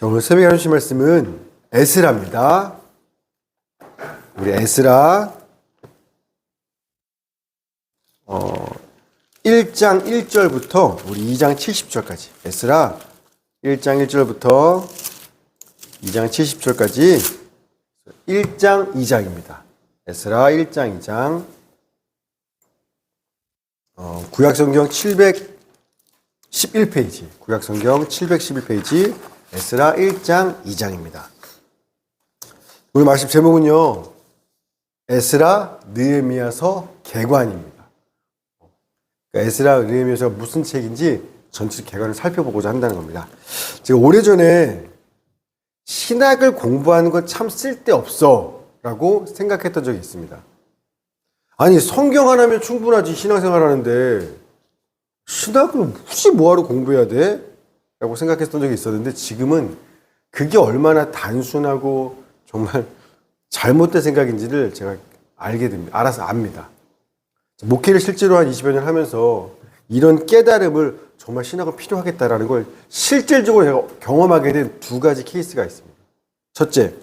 자, 오늘 새벽에 하신 말씀은 에스라입니다. 우리 에스라 1장 1절부터 우리 2장 70절까지 에스라 1장 1절부터 2장 70절까지 1장 2장입니다. 에스라 1장 2장 구약성경 711페이지 구약성경 711페이지 에스라 1장 2장입니다. 오늘 말씀 제목은요, 에스라 느헤미야서 개관입니다. 그러니까 에스라 느헤미야서가 무슨 책인지 전체 개관을 살펴보고자 한다는 겁니다. 제가 오래전에 신학을 공부하는 건 참 쓸데없어 라고 생각했던 적이 있습니다. 아니, 성경 하나면 충분하지, 신앙생활 하는데 신학을 굳이 뭐하러 공부해야 돼? 라고 생각했던 적이 있었는데, 지금은 그게 얼마나 단순하고 정말 잘못된 생각인지를 제가 알게 됩니다. 알아서 압니다. 목회를 실제로 한 20여 년 하면서 이런 깨달음을 정말 신학은 필요하겠다라는 걸 실질적으로 제가 경험하게 된 두 가지 케이스가 있습니다. 첫째,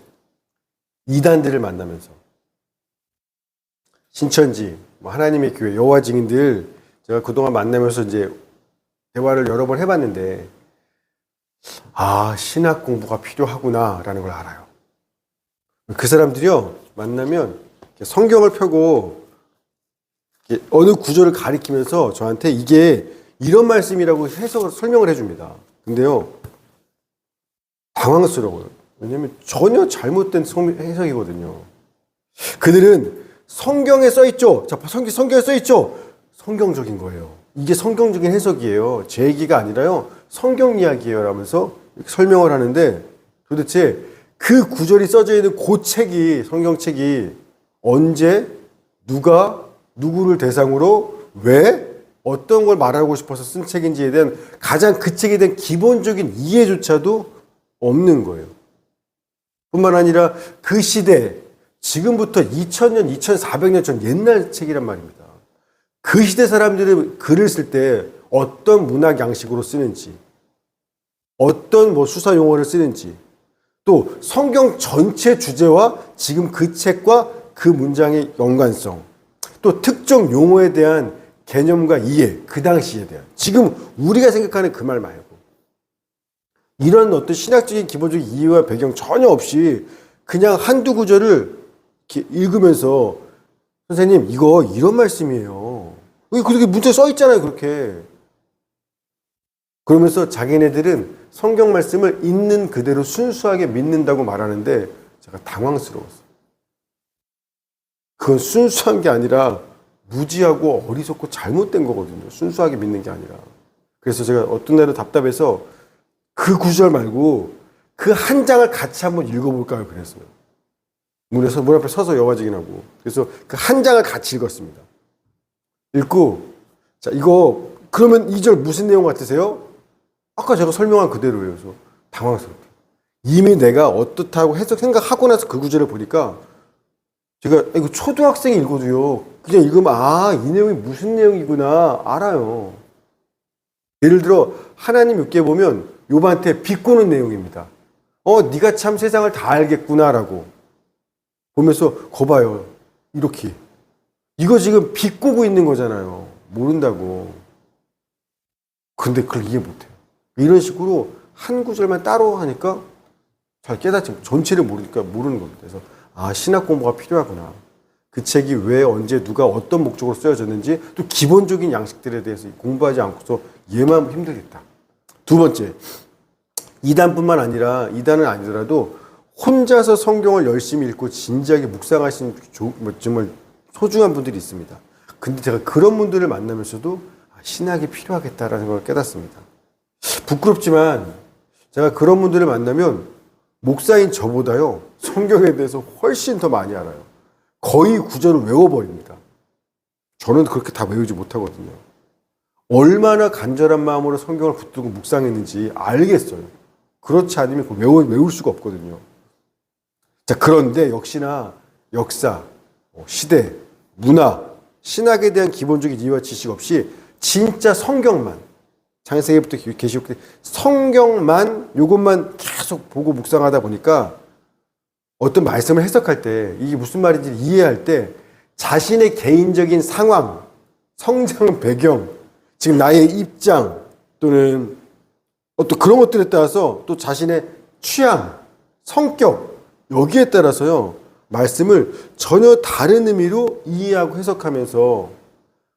이단들을 만나면서 신천지, 하나님의 교회, 여호와 증인들 제가 그동안 만나면서 이제 대화를 여러 번 해봤는데, 신학 공부가 필요하구나라는 걸 알아요. 그 사람들이요, 만나면 성경을 펴고 어느 구절을 가리키면서 저한테 이게 이런 말씀이라고 해석을 설명을 해줍니다. 근데요, 당황스러워요. 왜냐하면 전혀 잘못된 해석이거든요. 그들은 성경에 써있죠. 자, 성경에 써있죠. 성경적인 거예요. 이게 성경적인 해석이에요. 제 얘기가 아니라요, 성경 이야기예요 라면서 설명을 하는데, 도대체 그 구절이 써져 있는 그 책이, 성경책이 언제, 누가, 누구를 대상으로, 왜, 어떤 걸 말하고 싶어서 쓴 책인지에 대한 가장 그 책에 대한 기본적인 이해조차도 없는 거예요. 뿐만 아니라 그 시대, 지금부터 2000년, 2400년 전 옛날 책이란 말입니다. 그 시대 사람들이 글을 쓸 때 어떤 문학 양식으로 쓰는지, 어떤 수사 용어를 쓰는지, 또 성경 전체 주제와 지금 그 책과 그 문장의 연관성, 또 특정 용어에 대한 개념과 이해, 그 당시에 대한, 지금 우리가 생각하는 그 말 말고, 이런 어떤 신학적인 기본적인 이해와 배경 전혀 없이 그냥 한두 구절을 이렇게 읽으면서, 선생님, 이거 이런 말씀이에요. 그렇게 문자에 써 있잖아요, 그렇게. 그러면서 자기네들은 성경 말씀을 있는 그대로 순수하게 믿는다고 말하는데, 제가 당황스러웠어요. 그건 순수한 게 아니라 무지하고 어리석고 잘못된 거거든요. 순수하게 믿는 게 아니라. 그래서 제가 어떤 날은 답답해서 그 구절 말고 그 한 장을 같이 한번 읽어볼까요? 그랬어요. 문 앞에 서서 여호와 증인하고. 그래서 그 한 장을 같이 읽었습니다. 읽고, 자, 이거 그러면 이 절 무슨 내용 같으세요? 아까 제가 설명한 그대로예요. 그래서 당황스럽게. 이미 내가 어떻다고 생각하고 나서 그 구절을 보니까, 제가 이거 초등학생이 읽어도요, 그냥 읽으면 이 내용이 무슨 내용이구나 알아요. 예를 들어 하나님 6개 보면 욥한테 비꼬는 내용입니다. 네가 참 세상을 다 알겠구나라고 보면서, 거 봐요, 이렇게. 이거 지금 비꼬고 있는 거잖아요. 모른다고. 근데 그걸 이해 못해요. 이런 식으로 한 구절만 따로 하니까 잘 깨닫지, 전체를 모르니까 모르는 겁니다. 그래서 신학 공부가 필요하구나. 그 책이 왜, 언제, 누가, 어떤 목적으로 쓰여졌는지, 또 기본적인 양식들에 대해서 공부하지 않고서 이해만 하면 힘들겠다. 두 번째, 이단뿐만 아니라, 이단은 아니더라도 혼자서 성경을 열심히 읽고 진지하게 묵상하시는 정말 소중한 분들이 있습니다. 근데 제가 그런 분들을 만나면서도 신학이 필요하겠다라는 걸 깨닫습니다. 부끄럽지만 제가 그런 분들을 만나면 목사인 저보다요, 성경에 대해서 훨씬 더 많이 알아요. 거의 구절을 외워버립니다. 저는 그렇게 다 외우지 못하거든요. 얼마나 간절한 마음으로 성경을 붙들고 묵상했는지 알겠어요. 그렇지 않으면 외울 수가 없거든요. 자, 그런데 역시나 역사, 시대, 문화, 신학에 대한 기본적인 이해와 지식 없이 진짜 성경만, 창세기부터 계시록 성경만, 요것만 계속 계속 보고 묵상하다 보니까 어떤 말씀을 해석할 때 이게 무슨 말인지 이해할 때 자신의 개인적인 상황, 성장 배경, 지금 나의 입장 또는 어떤 그런 것들에 따라서 또 자신의 취향, 성격 여기에 따라서요 말씀을 전혀 다른 의미로 이해하고 해석하면서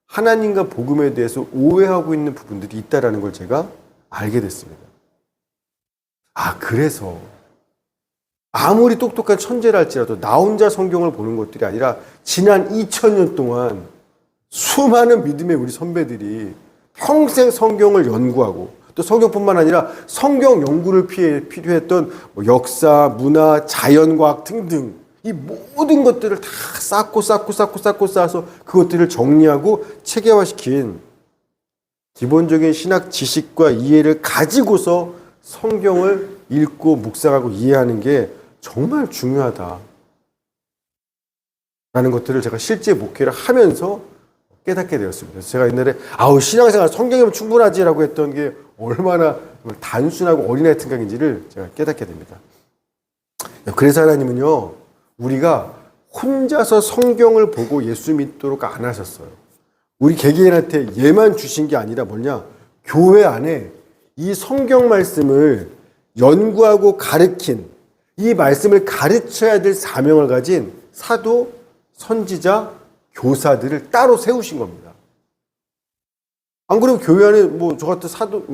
하나님과 복음에 대해서 오해하고 있는 부분들이 있다는 걸 제가 알게 됐습니다. 그래서 아무리 똑똑한 천재라 할지라도 나 혼자 성경을 보는 것들이 아니라 지난 2000년 동안 수많은 믿음의 우리 선배들이 평생 성경을 연구하고 또 성경뿐만 아니라 성경 연구를 필요했던 역사, 문화, 자연과학 등등 이 모든 것들을 다 쌓아서 그것들을 정리하고 체계화시킨 기본적인 신학 지식과 이해를 가지고서 성경을 읽고 묵상하고 이해하는 게 정말 중요하다 라는 것들을 제가 실제 목회를 하면서 깨닫게 되었습니다. 그래서 제가 옛날에 신앙생활 성경이면 충분하지라고 했던 게 얼마나 단순하고 어린아이 생각인지를 제가 깨닫게 됩니다. 그래서 하나님은요 우리가 혼자서 성경을 보고 예수 믿도록 안 하셨어요. 우리 개개인한테 얘만 주신 게 아니라 뭐냐, 교회 안에 이 성경 말씀을 연구하고 가르친 이 말씀을 가르쳐야 될 사명을 가진 사도, 선지자, 교사들을 따로 세우신 겁니다. 안 그러면 교회 안에 저 같은 사도,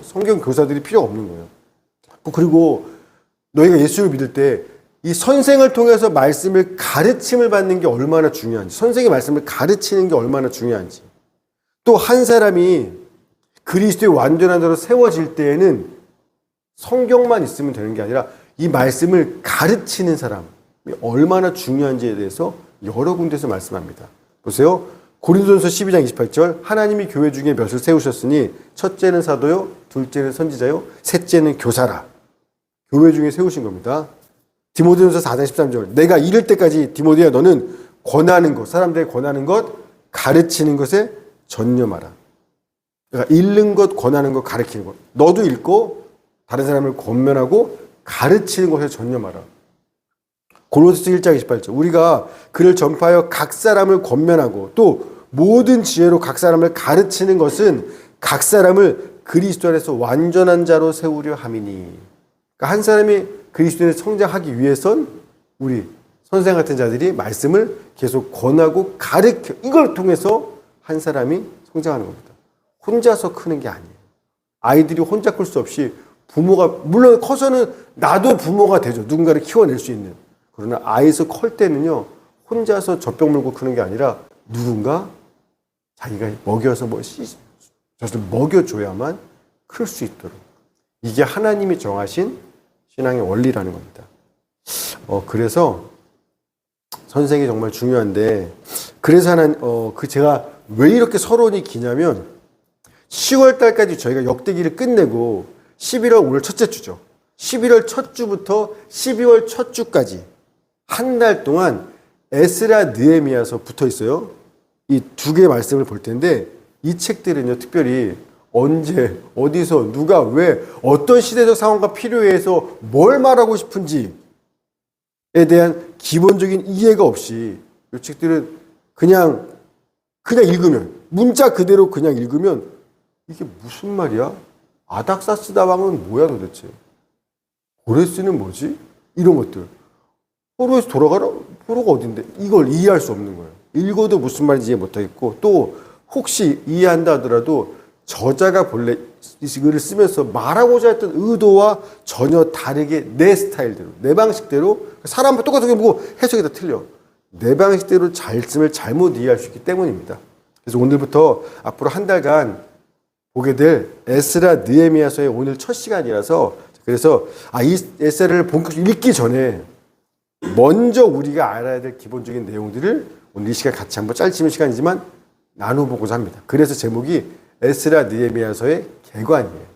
성경 교사들이 필요 없는 거예요. 그리고 너희가 예수를 믿을 때 이 선생을 통해서 말씀을 가르침을 받는 게 얼마나 중요한지, 선생의 말씀을 가르치는 게 얼마나 중요한지, 또 한 사람이 그리스도의 완전한 자로 세워질 때에는 성경만 있으면 되는 게 아니라 이 말씀을 가르치는 사람이 얼마나 중요한지에 대해서 여러 군데서 말씀합니다. 보세요. 고린도전서 12장 28절 하나님이 교회 중에 몇을 세우셨으니 첫째는 사도요, 둘째는 선지자요, 셋째는 교사라. 교회 중에 세우신 겁니다. 디모데전서 4장 13절 내가 이를 때까지 디모데야 너는 권하는 것, 사람들에게 권하는 것, 가르치는 것에 전념하라. 그러니까 읽는 것, 권하는 것, 가르치는 것. 너도 읽고 다른 사람을 권면하고 가르치는 것에 전념하라. 골로새서 1장 28절 우리가 그를 전파하여 각 사람을 권면하고 또 모든 지혜로 각 사람을 가르치는 것은 각 사람을 그리스도 안에서 완전한 자로 세우려 함이니. 그러니까 한 사람이 그리스도인을 성장하기 위해선 우리 선생 같은 자들이 말씀을 계속 권하고 가르쳐 이걸 통해서 한 사람이 성장하는 겁니다. 혼자서 크는 게 아니에요. 아이들이 혼자 클 수 없이 부모가 물론 커서는 나도 부모가 되죠. 누군가를 키워낼 수 있는. 그러나 아이에서 클 때는요 혼자서 젖병 물고 크는 게 아니라 누군가 자기가 먹여서 젖을 먹여줘야만 클 수 있도록 이게 하나님이 정하신 신앙의 원리라는 겁니다. 그래서 선생이 정말 중요한데 그래서 제가 왜 이렇게 서론이 기냐면 10월 달까지 저희가 역대기를 끝내고 11월 오늘 첫째 주죠. 11월 첫 주부터 12월 첫 주까지 한 달 동안 에스라 느헤미야서 붙어 있어요. 이 두 개의 말씀을 볼 텐데 이 책들은요 특별히 언제, 어디서, 누가, 왜, 어떤 시대적 상황과 필요에 해서 뭘 말하고 싶은지에 대한 기본적인 이해가 없이 이 책들은 그냥 읽으면 문자 그대로 그냥 읽으면 이게 무슨 말이야? 아닥사스다 왕은 뭐야 도대체? 고레스는 뭐지? 이런 것들. 포로에서 돌아가라? 포로가 어딘데? 이걸 이해할 수 없는 거예요. 읽어도 무슨 말인지 이해 못하겠고 또 혹시 이해한다 하더라도 저자가 본래 이 글을 쓰면서 말하고자 했던 의도와 전혀 다르게 내 스타일대로, 내 방식대로 사람은 똑같은 게 보고 해석이 다 틀려. 내 방식대로 말씀을 잘못 이해할 수 있기 때문입니다. 그래서 오늘부터 앞으로 한 달간 보게 될 에스라 느헤미야서의 오늘 첫 시간이라서 그래서 이 에스라를 본격적으로 읽기 전에 먼저 우리가 알아야 될 기본적인 내용들을 오늘 이 시간 같이 한번 짧지만 시간이지만 나눠보고자 합니다. 그래서 제목이 에스라 느헤미야서의 개관이에요.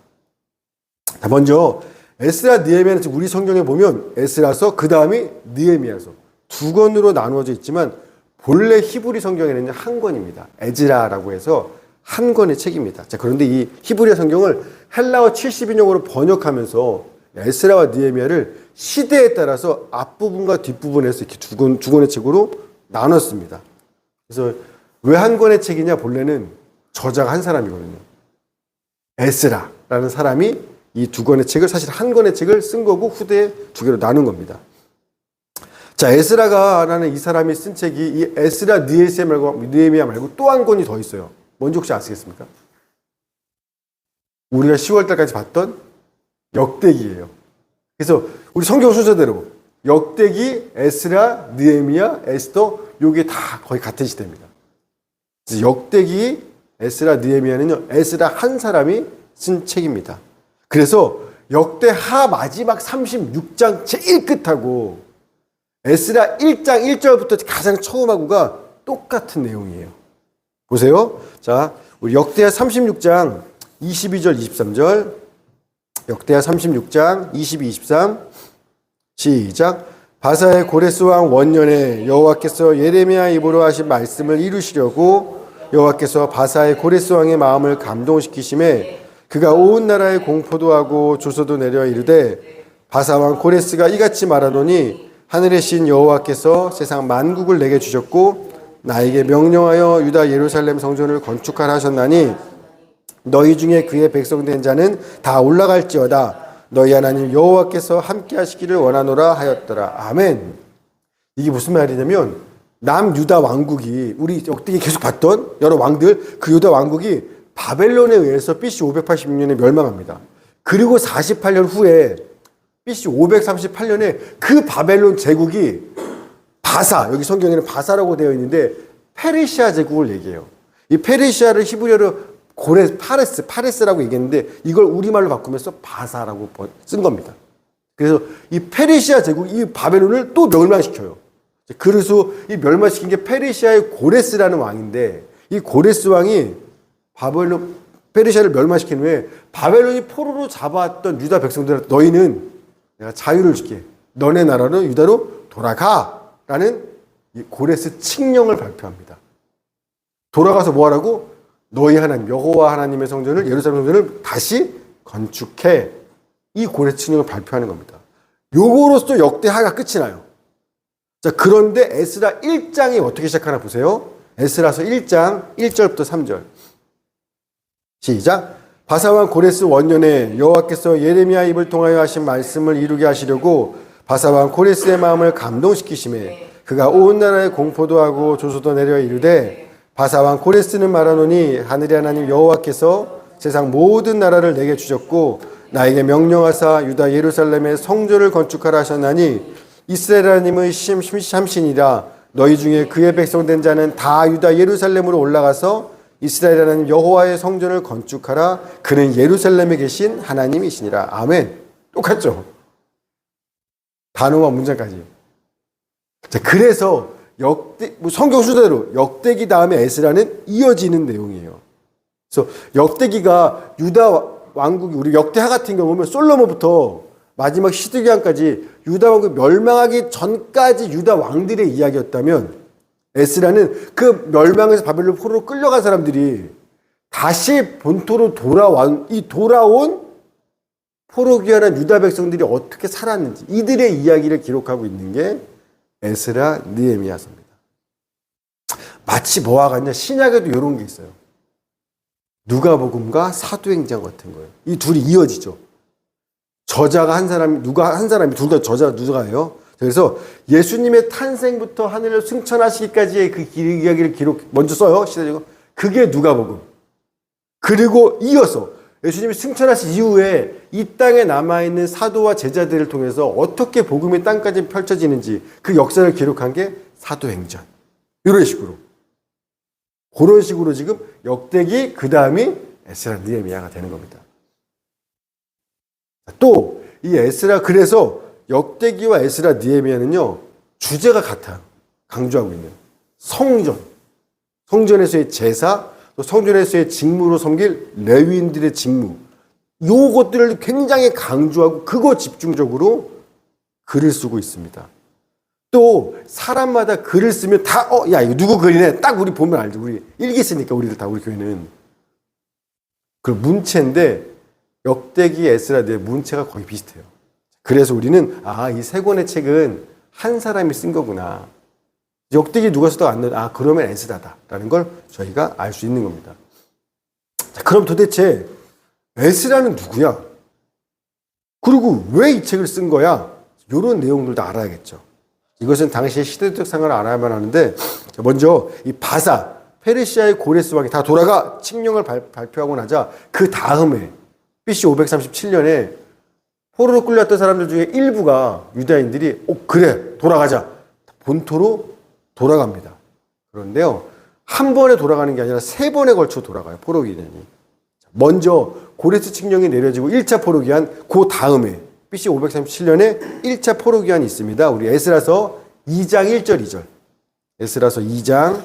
먼저 에스라 느헤미야는 우리 성경에 보면 에스라서 그 다음이 느헤미야서 두 권으로 나누어져 있지만 본래 히브리 성경에는 한 권입니다. 에즈라라고 해서 한 권의 책입니다. 자, 그런데 이 히브리 성경을 헬라어 70인용으로 번역하면서 에스라와 느헤미야를 시대에 따라서 앞부분과 뒷부분에서 이렇게 두 권의 책으로 나눴습니다. 그래서 왜 한 권의 책이냐? 본래는 저자가 한 사람이거든요. 에스라라는 사람이 이 두 권의 책을, 사실 한 권의 책을 쓴 거고 후대에 두 개로 나눈 겁니다. 자, 에스라라는 이 사람이 쓴 책이 이 에스라 느헤미야 말고 또 한 권이 더 있어요. 뭔지 혹시 아시겠습니까? 우리가 10월 달까지 봤던 역대기예요. 그래서 우리 성경 순서대로 역대기, 에스라, 느헤미야, 에스더 요게 다 거의 같은 시대입니다. 그래서 역대기, 에스라, 느헤미야는요, 에스라 한 사람이 쓴 책입니다. 그래서 역대하 마지막 36장 제일 끝하고 에스라 1장 1절부터 가장 처음하고가 똑같은 내용이에요. 보세요. 자, 우리 역대하 36장 22절, 23절. 역대하 36장 22, 23. 시작. 바사의 고레스 왕 원년에 여호와께서 예레미야 입으로 하신 말씀을 이루시려고 여호와께서 바사의 고레스 왕의 마음을 감동시키심에 그가 온 나라에 공포도 하고 조서도 내려 이르되 바사 왕 고레스가 이같이 말하노니 하늘의 신 여호와께서 세상 만국을 내게 주셨고 나에게 명령하여 유다 예루살렘 성전을 건축하라 하셨나니 너희 중에 그의 백성된 자는 다 올라갈지어다. 너희 하나님 여호와께서 함께 하시기를 원하노라 하였더라. 아멘. 이게 무슨 말이냐면 남유다 왕국이 우리 역대기 계속 봤던 여러 왕들, 그 유다 왕국이 바벨론에 의해서 BC 586년에 멸망합니다. 그리고 48년 후에 BC 538년에 그 바벨론 제국이 바사, 여기 성경에는 바사라고 되어 있는데 페르시아 제국을 얘기해요. 이 페르시아를 히브리어로 파레스라고 얘기했는데 이걸 우리말로 바꾸면서 바사라고 쓴 겁니다. 그래서 이 페르시아 제국, 이 바벨론을 또 멸망시켜요. 그래서 이 멸망시킨 게 페르시아의 고레스라는 왕인데 이 고레스 왕이 페르시아를 멸망시킨 후에 바벨론이 포로로 잡아왔던 유다 백성들한테 너희는 내가 자유를 줄게. 너네 나라로 유다로 돌아가. 라는 이 고레스 칙령을 발표합니다. 돌아가서 뭐 하라고? 너희 하나님, 여호와 하나님의 성전을, 예루살렘 성전을 다시 건축해. 이 고레스 칙령을 발표하는 겁니다. 요거로서 역대하가 끝이 나요. 자, 그런데 에스라 1장이 어떻게 시작하나 보세요. 에스라서 1장 1절부터 3절. 시작. 바사왕 고레스 원년에 여호와께서 예레미야 입을 통하여 하신 말씀을 이루게 하시려고 바사왕 고레스의 마음을 감동시키심에 그가 온 나라에 공포도 하고 조소도 내려 이르되 바사왕 고레스는 말하노니 하늘의 하나님 여호와께서 세상 모든 나라를 내게 주셨고 나에게 명령하사 유다 예루살렘의 성전을 건축하라 하셨나니 이스라엘 하나님의 참신이라 너희 중에 그의 백성된 자는 다 유다 예루살렘으로 올라가서 이스라엘 하나님 여호와의 성전을 건축하라. 그는 예루살렘에 계신 하나님이시니라. 아멘. 똑같죠? 단어와 문장까지. 자, 그래서 성경 순서대로 역대기 다음에 에스라는 이어지는 내용이에요. 그래서 역대기가 유다 왕국이 우리 역대하 같은 경우는 솔로몬부터 마지막 시드기야까지 유다 왕국 멸망하기 전까지 유다 왕들의 이야기였다면 에스라는 그 멸망에서 바벨론 포로로 끌려간 사람들이 다시 본토로 돌아온 포로 귀환한 유다 백성들이 어떻게 살았는지 이들의 이야기를 기록하고 있는 게 에스라 느헤미야서입니다. 마치 뭐와 같냐? 신약에도 이런 게 있어요. 누가복음과 사도행전 같은 거예요. 이 둘이 이어지죠. 저자가 한 사람이 둘 다 저자가 누가예요. 그래서 예수님의 탄생부터 하늘을 승천하시기까지의 그 이야기를 먼저 써요. 시대적으로. 그게 누가복음. 그리고 이어서 예수님이 승천하신 이후에 이 땅에 남아있는 사도와 제자들을 통해서 어떻게 복음의 땅까지 펼쳐지는지 그 역사를 기록한 게 사도행전. 이런 식으로. 그런 식으로 지금 역대기 그 다음이 에스라 느헤미야가 되는 겁니다. 또 이 에스라 그래서 역대기와 에스라 느헤미야는요 주제가 같아요. 강조하고 있는 성전, 성전에서의 제사, 또 성전에서의 직무로 섬길 레위인들의 직무, 요것들을 굉장히 강조하고 그거 집중적으로 글을 쓰고 있습니다. 또 사람마다 글을 쓰면 다 야 이거 누구 글이네 딱 우리 보면 알죠. 우리 일기 쓰니까 우리들 다 우리 교회는 그 문체인데 역대기 에스라 내 문체가 거의 비슷해요. 그래서 우리는 이 세 권의 책은 한 사람이 쓴 거구나. 역대기 누가 써도 안 넣어. 그러면 에스라다라는 걸 저희가 알 수 있는 겁니다. 자, 그럼 도대체 에스라는 누구야? 그리고 왜 이 책을 쓴 거야? 이런 내용들도 알아야겠죠. 이것은 당시의 시대적 상황을 알아야만 하는데, 먼저 이 바사, 페르시아의 고레스 왕이 다 돌아가 칙령을 발표하고 나자 그 다음에 BC 537년에 포로로 끌려왔던 사람들 중에 일부가 유다인들이 그래 돌아가자 본토로 돌아갑니다. 그런데요, 한 번에 돌아가는 게 아니라 세 번에 걸쳐 돌아가요. 포로 기간이. 먼저 고레스 칙령이 내려지고 1차 포로 기한, 그 다음에 BC 537년에 1차 포로 기한이 있습니다. 우리 에스라서 2장 1절 2절. 에스라서 2장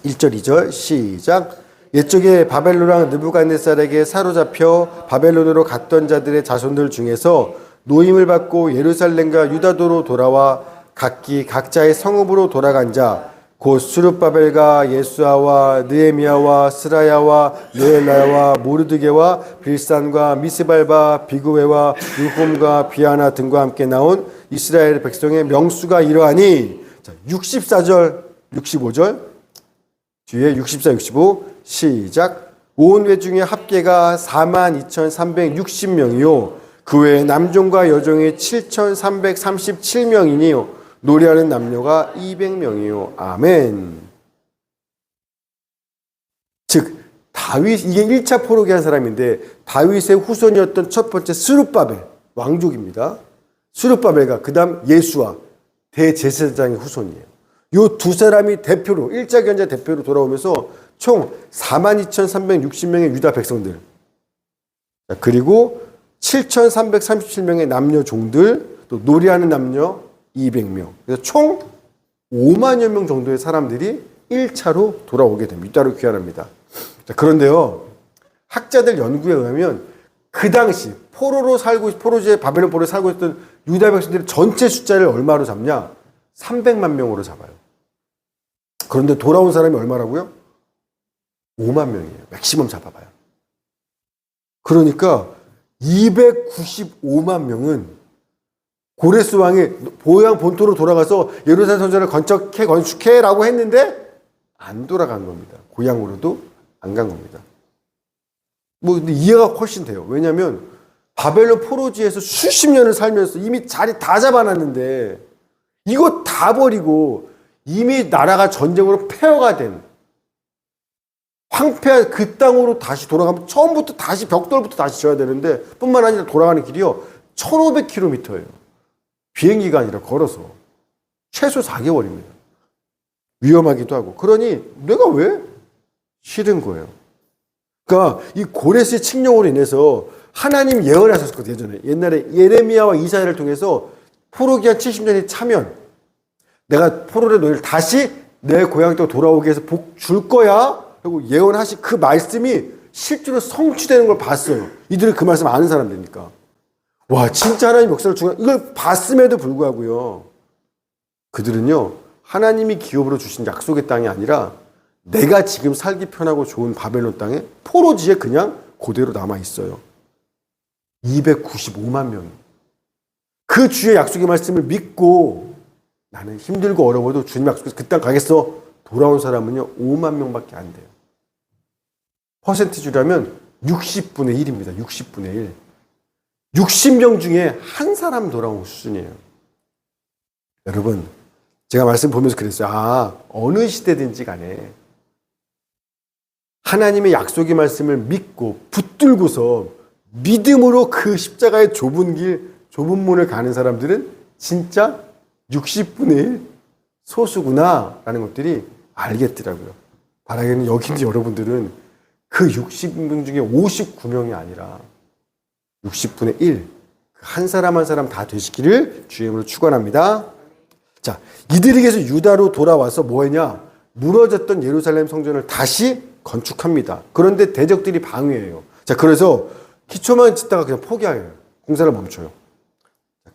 1절 2절 시작. 옛적에 바벨론 왕 느부갓네살에게 사로잡혀 바벨론으로 갔던 자들의 자손들 중에서 노임을 받고 예루살렘과 유다도로 돌아와 각기 각자의 성읍으로 돌아간 자, 곧 수룹바벨과 예수아와 느헤미야와 스라야와 느엘라야와 모르드게와 빌산과 미스발바 비구웨와 유홈과 비아나 등과 함께 나온 이스라엘 백성의 명수가 이러하니. 자, 64절 65절 뒤에 64, 65 시작. 온 회중의 합계가 42,360명이요 그 외에 남종과 여종이 7,337명이니요 노래하는 남녀가 200명이요 아멘. 즉 다윗, 이게 1차 포로기 한 사람인데 다윗의 후손이었던 첫 번째 스룹바벨 왕족입니다. 스룹바벨과 그 다음 예수와 대제사장의 후손이에요. 요 두 사람이 대표로 1차 견제 대표로 돌아오면서 총 42,360명의 유다 백성들, 그리고 7,337명의 남녀 종들, 또 노래하는 남녀 200명, 그래서 총 5만여 명 정도의 사람들이 1차로 돌아오게 됩니다. 유다로 귀환합니다. 자, 그런데요, 학자들 연구에 의하면 그 당시 포로지에 바벨론 포로에 살고 있던 유다 백성들의 전체 숫자를 얼마로 잡냐? 300만 명으로 잡아요. 그런데 돌아온 사람이 얼마라고요? 5만 명이에요. 맥시멈 잡아봐요. 그러니까 295만 명은 고레스 왕이 보양 본토로 돌아가서 예루살렘 성전을 건축해라고 했는데 안 돌아간 겁니다. 고향으로도 안 간 겁니다. 근데 이해가 훨씬 돼요. 왜냐하면 바벨론 포로지에서 수십 년을 살면서 이미 자리 다 잡아놨는데 이거 다 버리고 이미 나라가 전쟁으로 폐허가 된 황폐한 그 땅으로 다시 돌아가면 처음부터 다시 벽돌부터 다시 지어야 되는데 뿐만 아니라 돌아가는 길이요 1500km예요. 비행기가 아니라 걸어서 최소 4개월입니다. 위험하기도 하고. 그러니 내가 왜? 싫은 거예요. 그러니까 이 고레스의 칙령으로 인해서 하나님 예언하셨거든요. 예전에 옛날에 예레미야와 이사야를 통해서 포로기한 70년이 차면 내가 포로의 너희를 다시 내 고향 또 돌아오게 해서 복 줄 거야 라고 예언하신 그 말씀이 실제로 성취되는 걸 봤어요. 이들은 그 말씀 아는 사람들이니까. 와, 진짜 하나님 역사를 중요한 이걸 봤음에도 불구하고요, 그들은요 하나님이 기업으로 주신 약속의 땅이 아니라 내가 지금 살기 편하고 좋은 바벨론 땅에 포로지에 그냥 그대로 남아 있어요. 295만 명이 그 주의 약속의 말씀을 믿고 나는 힘들고 어려워도 주님 약속해서 그 땅 가겠어 돌아온 사람은요 5만 명밖에 안 돼요. 퍼센티지라면 60분의 1입니다. 60분의 1. 60명 중에 한 사람 돌아온 수준이에요. 여러분, 제가 말씀 보면서 그랬어요. 어느 시대든지 간에 하나님의 약속의 말씀을 믿고 붙들고서 믿음으로 그 십자가의 좁은 길, 좁은 문을 가는 사람들은 진짜 60분의 1 소수구나라는 것들이 알겠더라고요. 바라기는 여기 있는 여러분들은 그 60명 중에 59명이 아니라 60분의 1, 한 사람 한 사람 다 되시기를 주의 이름으로 축원합니다. 자, 이들에게서 유다로 돌아와서 뭐 했냐? 무너졌던 예루살렘 성전을 다시 건축합니다. 그런데 대적들이 방해해요. 자, 그래서 기초만 짓다가 그냥 포기해요. 공사를 멈춰요.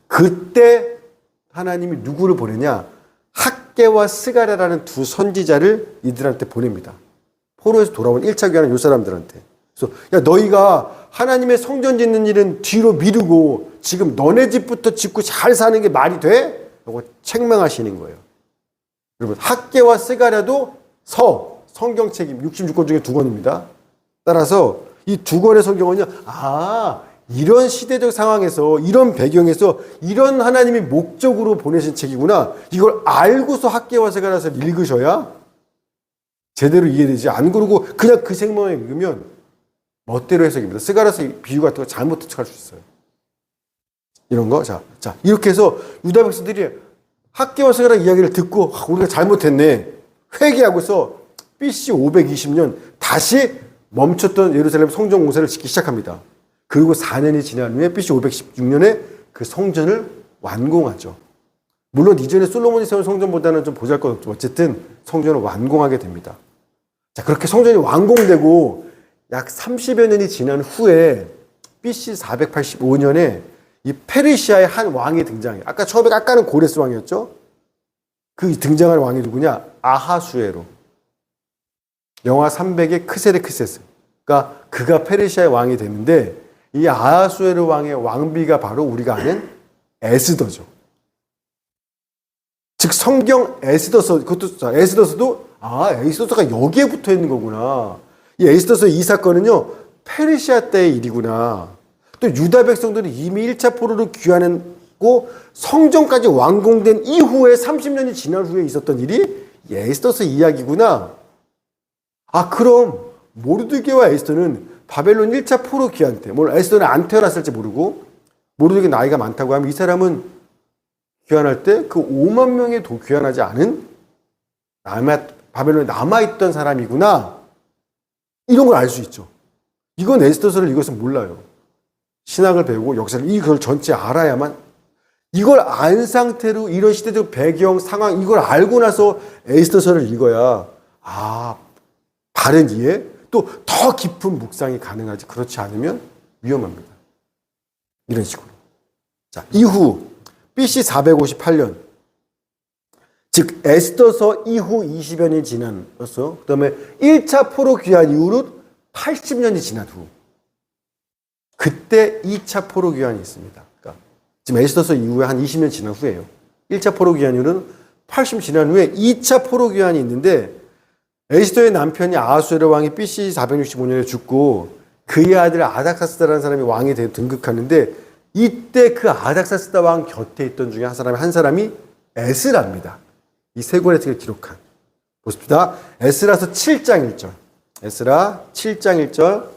그때 하나님이 누구를 보내냐? 학개와 스가랴라는 두 선지자를 이들한테 보냅니다. 포로에서 돌아온 1차 귀환한 이 사람들한테. 그래서 야, 너희가 하나님의 성전 짓는 일은 뒤로 미루고 지금 너네 집부터 짓고 잘 사는 게 말이 돼? 이거 책망하시는 거예요. 여러분, 학개와 스가랴도 성경 책임 66권 중에 2권입니다. 따라서 이 2권의 성경은요, 이런 시대적 상황에서, 이런 배경에서, 이런 하나님이 목적으로 보내신 책이구나. 이걸 알고서 학개와 스가랴서를 읽으셔야 제대로 이해되지. 안 그러고 그냥 그 생명을 읽으면 멋대로 해석입니다. 스가랴서 비유 같은 거 잘못 해석할 수 있어요. 이런 거. 자, 이렇게 해서 유다 백성들이 학개와 스가랴 이야기를 듣고 우리가 잘못했네. 회개하고서 BC 520년 다시 멈췄던 예루살렘 성전 공사를 짓기 시작합니다. 그리고 4년이 지난 후에 BC 516년에 그 성전을 완공하죠. 물론 이전에 솔로몬이 세운 성전보다는 좀 보잘것없죠. 어쨌든 성전을 완공하게 됩니다. 자, 그렇게 성전이 완공되고 약 30여 년이 지난 후에 BC 485년에 이 페르시아의 한 왕이 등장해요. 아까는 고레스 왕이었죠. 그 등장한 왕이 누구냐? 아하수에로. 영하 300의 크세르크세스. 그러니까 그가 페르시아의 왕이 되는데 이 아하수에로 왕의 왕비가 바로 우리가 아는 에스더죠. 즉 성경 에스더서, 에스더서도 에스더서가 여기에 붙어 있는 거구나. 이 에스더서 이 사건은요, 페르시아 때의 일이구나. 또 유다 백성들이 이미 1차 포로로 귀환했고 성전까지 완공된 이후에 30년이 지난 후에 있었던 일이 에스더서 이야기구나. 그럼 모르드게와 에스더는 바벨론 1차 포로 귀환 때, 에스더는 안 태어났을지 모르고 모르드게 나이가 많다고 하면 이 사람은 귀환할 때 그 5만 명의 귀환하지 않은 바벨론에 남아있던 사람이구나. 이런 걸 알 수 있죠. 이건 에스더서를 읽어서 몰라요. 신학을 배우고 역사를 이걸 전체 알아야만, 이걸 안 상태로 이런 시대적 배경, 상황, 이걸 알고 나서 에스더서를 읽어야 바른 이해, 또 더 깊은 묵상이 가능하지. 그렇지 않으면 위험합니다. 이런 식으로. 자, 이후 BC 458년, 즉 에스더서 이후 20여 년이 지나서 그 다음에 1차 포로 귀환 이후로 80년이 지난 후, 그때 2차 포로 귀환이 있습니다. 그러니까 지금 에스더서 이후에 한 20년 지난 후에요. 1차 포로 귀환 이후는 80년 지난 후에 2차 포로 귀환이 있는데, 에스더의 남편이 아하수에로 왕이 BC 465년에 죽고 그의 아들 아닥사스다라는 사람이 왕이 등극하는데, 이때 그 아닥사스다 왕 곁에 있던 중에 한 사람이 에스라입니다. 이 세 권의 책을 기록한. 보십시다. 에스라서 7장 1절. 에스라 7장 1절.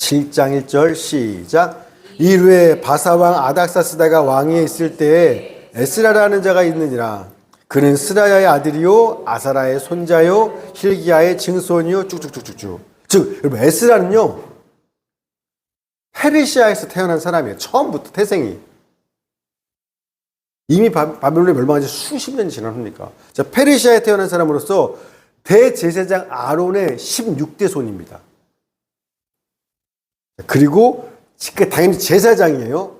7장 1절 시작. 이후에 바사왕 아닥사스다가 왕위에 있을 때에 에스라라는 자가 있느니라. 그는 스라야의 아들이요 아사라의 손자요 힐기야의 증손이요 쭉쭉쭉쭉쭉. 즉 여러분, 에스라는요 페르시아에서 태어난 사람이에요. 처음부터 태생이. 이미 바벨론이 멸망한 지 수십 년이 지난 후니까. 자, 페르시아에 태어난 사람으로서 대제사장 아론의 16대 손입니다. 그리고 당연히 제사장이에요.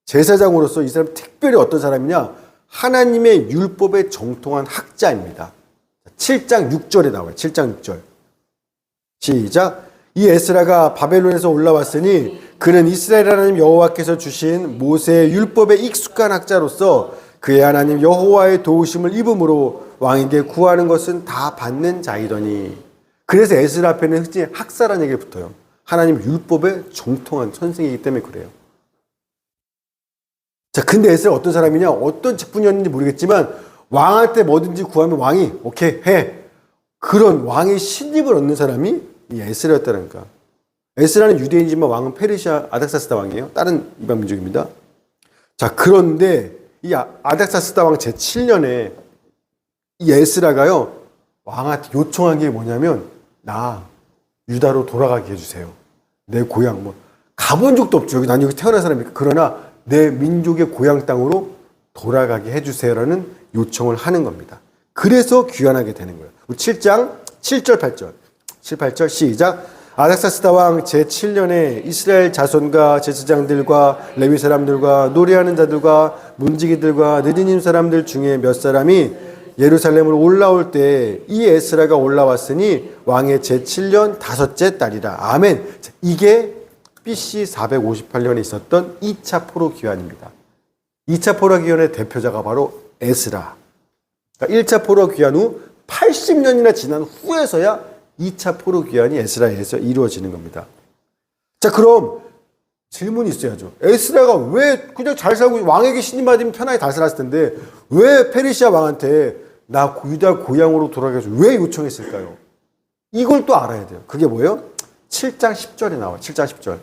제사장으로서 이 사람 특별히 어떤 사람이냐? 하나님의 율법에 정통한 학자입니다. 7장 6절에 나와요. 7장 6절. 시작. 이 에스라가 바벨론에서 올라왔으니 그는 이스라엘 하나님 여호와께서 주신 모세의 율법에 익숙한 학자로서 그의 하나님 여호와의 도우심을 입음으로 왕에게 구하는 것은 다 받는 자이더니. 그래서 에스라 앞에는 흔히 학사라는 얘기가 붙어요. 하나님 율법에 정통한 선생이기 때문에 그래요. 자, 근데 에스라 어떤 사람이냐? 어떤 직분이었는지 모르겠지만 왕한테 뭐든지 구하면 왕이 오케이 해. 그런 왕의 신입을 얻는 사람이 이 에스라였다니까. 에스라는 유대인이지만 왕은 페르시아 아닥사스다 왕이에요. 다른 이방 민족입니다. 자, 그런데 이 아닥사스다 왕 제7년에 이 에스라가요 왕한테 요청한 게 뭐냐면, 나 유다로 돌아가게 해주세요. 내 고향 가본 적도 없죠. 난 여기 태어난 사람이니까. 그러나 내 민족의 고향 땅으로 돌아가게 해주세요라는 요청을 하는 겁니다. 그래서 귀환하게 되는 거예요. 7장 7절 8절. 7, 8절 시작. 아닥사스다 왕 제7년에 이스라엘 자손과 제사장들과 레위 사람들과 노래하는 자들과 문지기들과 느디님 사람들 중에 몇 사람이 예루살렘으로 올라올 때 이 에스라가 올라왔으니 왕의 제7년 5째 달이라. 아멘. 이게 BC 458년에 있었던 2차 포로 귀환입니다. 2차 포로 귀환의 대표자가 바로 에스라. 그러니까 1차 포로 귀환 후 80년이나 지난 후에서야 2차 포로 귀환이 에스라에서 이루어지는 겁니다. 자, 그럼 질문이 있어야죠. 에스라가 왜 그냥 잘 살고 왕에게 신임 받으면 편하게 잘 살았을 텐데 왜 페르시아 왕한테 나 유다 고향으로 돌아가서 왜 요청했을까요? 이걸 또 알아야 돼요. 그게 뭐예요? 7장 10절에 나와요. 7장 10절.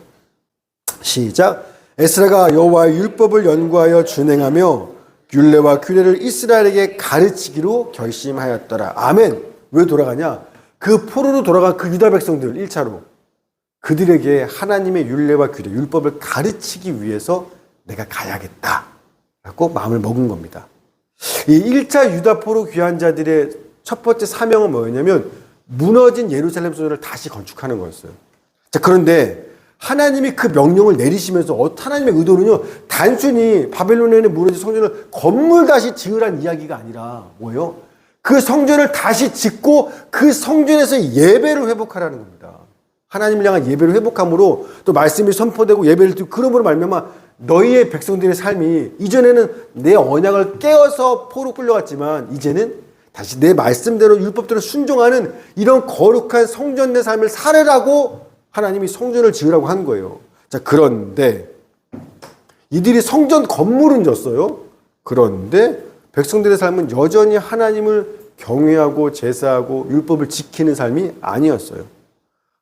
시작. 에스라가 여호와의 율법을 연구하여 준행하며 율례와 규례를 이스라엘에게 가르치기로 결심하였더라. 아멘. 왜 돌아가냐? 그 포로로 돌아간 그 유다 백성들 1차로 그들에게 하나님의 율례와 규례, 율법을 가르치기 위해서 내가 가야겠다 라고 마음을 먹은 겁니다. 이 1차 유다 포로 귀환자들의 첫 번째 사명은 뭐였냐면 무너진 예루살렘 성전을 다시 건축하는 거였어요. 자, 그런데 하나님이 그 명령을 내리시면서 하나님의 의도는요, 단순히 바벨론에 있는 무너진 성전을 건물 다시 지으란 이야기가 아니라 뭐예요? 그 성전을 다시 짓고 그 성전에서 예배를 회복하라는 겁니다. 하나님을 향한 예배를 회복함으로 또 말씀이 선포되고 예배를 드리고 그러므로 말미암아 너희의 백성들의 삶이 이전에는 내 언약을 깨어서 포로 끌려갔지만 이제는 다시 내 말씀대로 율법대로 순종하는 이런 거룩한 성전의 삶을 살으라고 하나님이 성전을 지으라고 한 거예요. 자, 그런데 이들이 성전 건물은 졌어요. 그런데 백성들의 삶은 여전히 하나님을 경외하고 제사하고 율법을 지키는 삶이 아니었어요.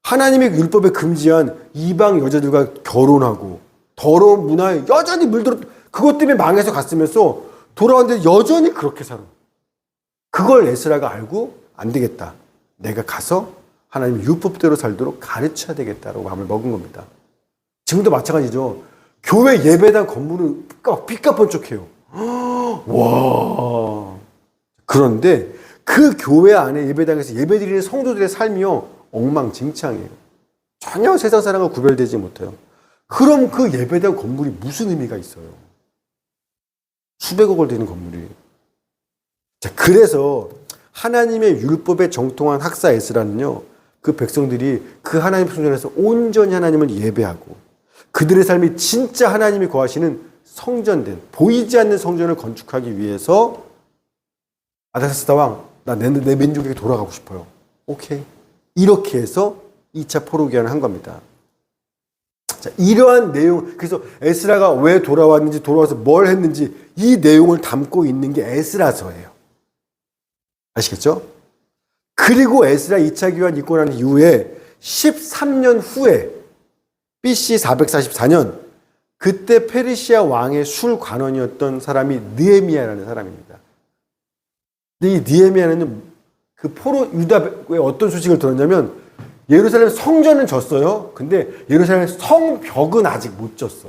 하나님의 율법에 금지한 이방 여자들과 결혼하고 더러운 문화에 여전히 물들어 그것 때문에 망해서 갔으면서 돌아왔는데 여전히 그렇게 살아. 그걸 에스라가 알고 안 되겠다. 내가 가서 하나님의 율법대로 살도록 가르쳐야 되겠다라고 마음을 먹은 겁니다. 지금도 마찬가지죠. 교회 예배당 건물은 삐까뻔쩍해요. 와. 그런데 그 교회 안에 예배당에서 예배드리는 성도들의 삶이요 엉망진창이에요. 전혀 세상 사람과 구별되지 못해요. 그럼 그 예배당 건물이 무슨 의미가 있어요? 수백억을 드는 건물이. 자, 그래서 하나님의 율법에 정통한 학사 에스라는요, 그 백성들이 그 하나님 성전에서 온전히 하나님을 예배하고 그들의 삶이 진짜 하나님이 거하시는 성전된 보이지 않는 성전을 건축하기 위해서 아닥사스다 왕, 나 내 민족에게 돌아가고 싶어요. 오케이. 이렇게 해서 2차 포로 귀환을 한 겁니다. 자, 이러한 내용, 그래서 에스라가 왜 돌아왔는지, 돌아와서 뭘 했는지 이 내용을 담고 있는 게 에스라서예요. 아시겠죠? 그리고 에스라 2차 귀환 있고 난 이후에 13년 후에 BC 444년 그때 페르시아 왕의 술관원이었던 사람이 느헤미야라는 사람입니다. 근데 이 느헤미야는 그 포로 유다의 어떤 소식을 들었냐면 예루살렘 성전은 졌어요. 근데 예루살렘 성벽은 아직 못 졌어.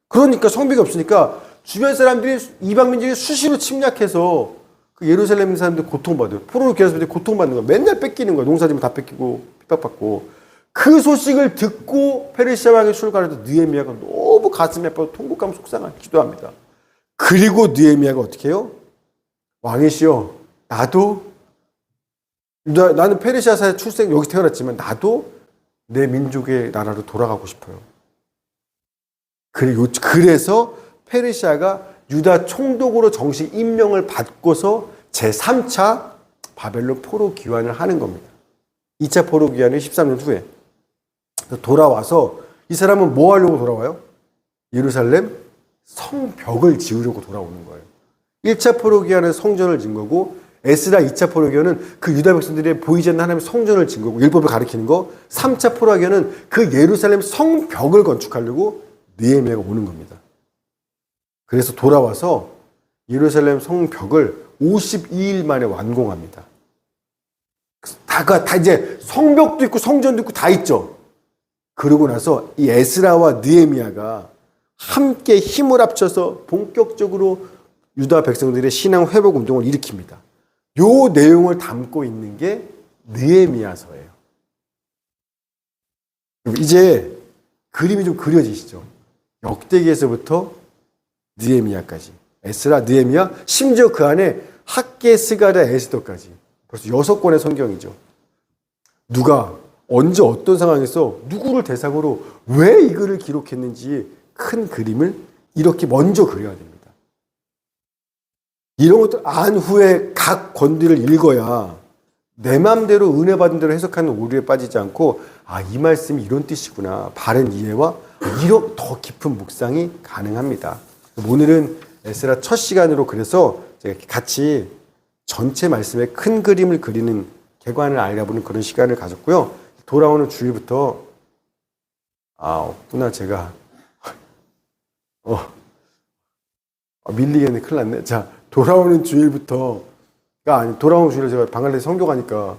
그러니까 성벽이 없으니까 주변 사람들이 이방 민족이 수시로 침략해서 그 예루살렘 사람들 고통받아요. 포로로 귀환했을 때 고통받는 거야. 맨날 뺏기는 거야. 농사지면 다 뺏기고 핍박받고. 그 소식을 듣고 페르시아 왕의 술관원도 느헤미야가 너무 가슴이 아파서 통곡하며 속상한 기도합니다. 그리고 느헤미야가 어떻게 해요? 왕이시여, 나는 페르시아사의 출생 여기 태어났지만 나도 내 민족의 나라로 돌아가고 싶어요. 그래서 페르시아가 유다 총독으로 정식 임명을 받고서 제3차 바벨론 포로 귀환을 하는 겁니다. 2차 포로 귀환은 13년 후에 돌아와서 이 사람은 뭐 하려고 돌아와요? 예루살렘 성벽을 지으려고 돌아오는 거예요. 1차 포로 귀환은 성전을 지은 거고 에스라 2차 포로 귀환은 그 유다 백성들의 보이지 않는 하나님의 성전을 지은 거고 율법을 가리키는 거. 3차 포로 귀환은 그 예루살렘 성벽을 건축하려고 느헤미야가 오는 겁니다. 그래서 돌아와서 예루살렘 성벽을 52일 만에 완공합니다. 다 이제 성벽도 있고 성전도 있고 다 있죠. 그러고 나서 이 에스라와 느헤미야가 함께 힘을 합쳐서 본격적으로 유다 백성들의 신앙 회복 운동을 일으킵니다. 요 내용을 담고 있는 게 느헤미야서예요. 이제 그림이 좀 그려지시죠? 역대기에서부터 느헤미야까지. 에스라, 느헤미야, 심지어 그 안에 학개, 스가랴, 에스더까지. 벌써 6권의 성경이죠. 누가 언제 어떤 상황에서 누구를 대상으로 왜 이거를 기록했는지 큰 그림을 이렇게 먼저 그려야 됩니다. 이런 것들 안 후에 각 권들을 읽어야 내 마음대로 은혜 받은 대로 해석하는 오류에 빠지지 않고 이 말씀이 이런 뜻이구나. 바른 이해와 이런 더 깊은 묵상이 가능합니다. 오늘은 에스라 첫 시간으로 그래서 제가 같이 전체 말씀의 큰 그림을 그리는 개관을 알아보는 그런 시간을 가졌고요. 돌아오는 주일부터 없구나 제가 밀리겠네. 큰일 났네. 자, 돌아오는 주일부터가 아니 돌아오는 주일에 제가 방갈레 성교가니까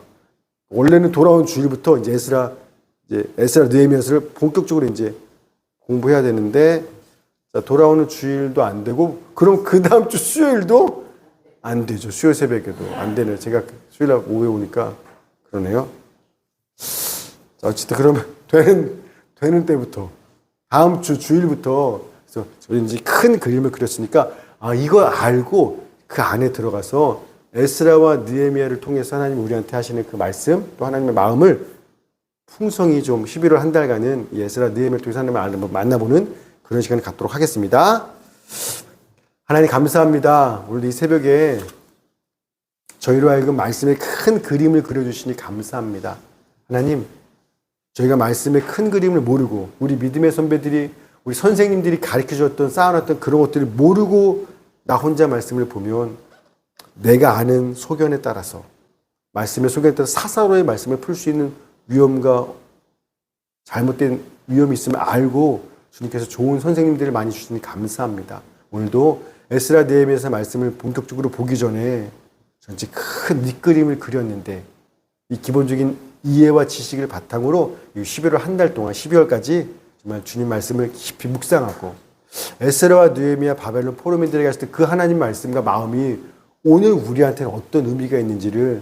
원래는 돌아오는 주일부터 이제 에스라 느헤미야서를 본격적으로 이제 공부해야 되는데 자, 돌아오는 주일도 안 되고 그럼 그 다음 주 수요일도 안 되죠. 수요일 새벽에도 안 되네요. 제가 수요일 날 오후에 오니까 그러네요. 자, 어쨌든 그러면 되는 때부터 다음 주 주일부터 그래서 저희 이제 큰 그림을 그렸으니까 이걸 알고 그 안에 들어가서 에스라와 느헤미야를 통해서 하나님 우리한테 하시는 그 말씀 또 하나님의 마음을 풍성히 좀 11월 한 달간은 이 에스라 느헤미야를 통해서 하나님을 만나보는 그런 시간을 갖도록 하겠습니다. 하나님 감사합니다. 오늘 이 새벽에 저희로 하여금 말씀의 큰 그림을 그려주시니 감사합니다. 하나님 저희가 말씀의 큰 그림을 모르고 우리 믿음의 선배들이 우리 선생님들이 가르쳐줬던 쌓아놨던 그런 것들을 모르고 나 혼자 말씀을 보면 내가 아는 소견에 따라서 말씀의 소견에 따라서 사사로의 말씀을 풀 수 있는 위험과 잘못된 위험이 있음을 알고 주님께서 좋은 선생님들을 많이 주시니 감사합니다. 오늘도 에스라 느헤미야서 말씀을 본격적으로 보기 전에 전체 큰 밑그림을 그렸는데 이 기본적인 이해와 지식을 바탕으로 11월 한 달 동안 12월까지 정말 주님 말씀을 깊이 묵상하고 에스라와 느헤미야 바벨론 포로민들에게 갔을 때 그 하나님 말씀과 마음이 오늘 우리한테는 어떤 의미가 있는지를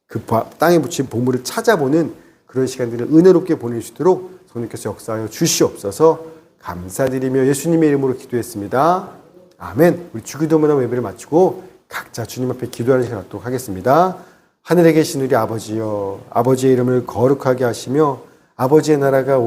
그 땅에 붙인 보물을 찾아보는 그런 시간들을 은혜롭게 보낼 수 있도록 성령께서 역사하여 주시옵소서. 감사드리며 예수님의 이름으로 기도했습니다. 아멘. 우리 주기도문하고 예배를 마치고 각자 주님 앞에 기도하는 시간 갖도록 하겠습니다. 하늘에 계신 우리 아버지여, 아버지의 이름을 거룩하게 하시며 아버지의 나라가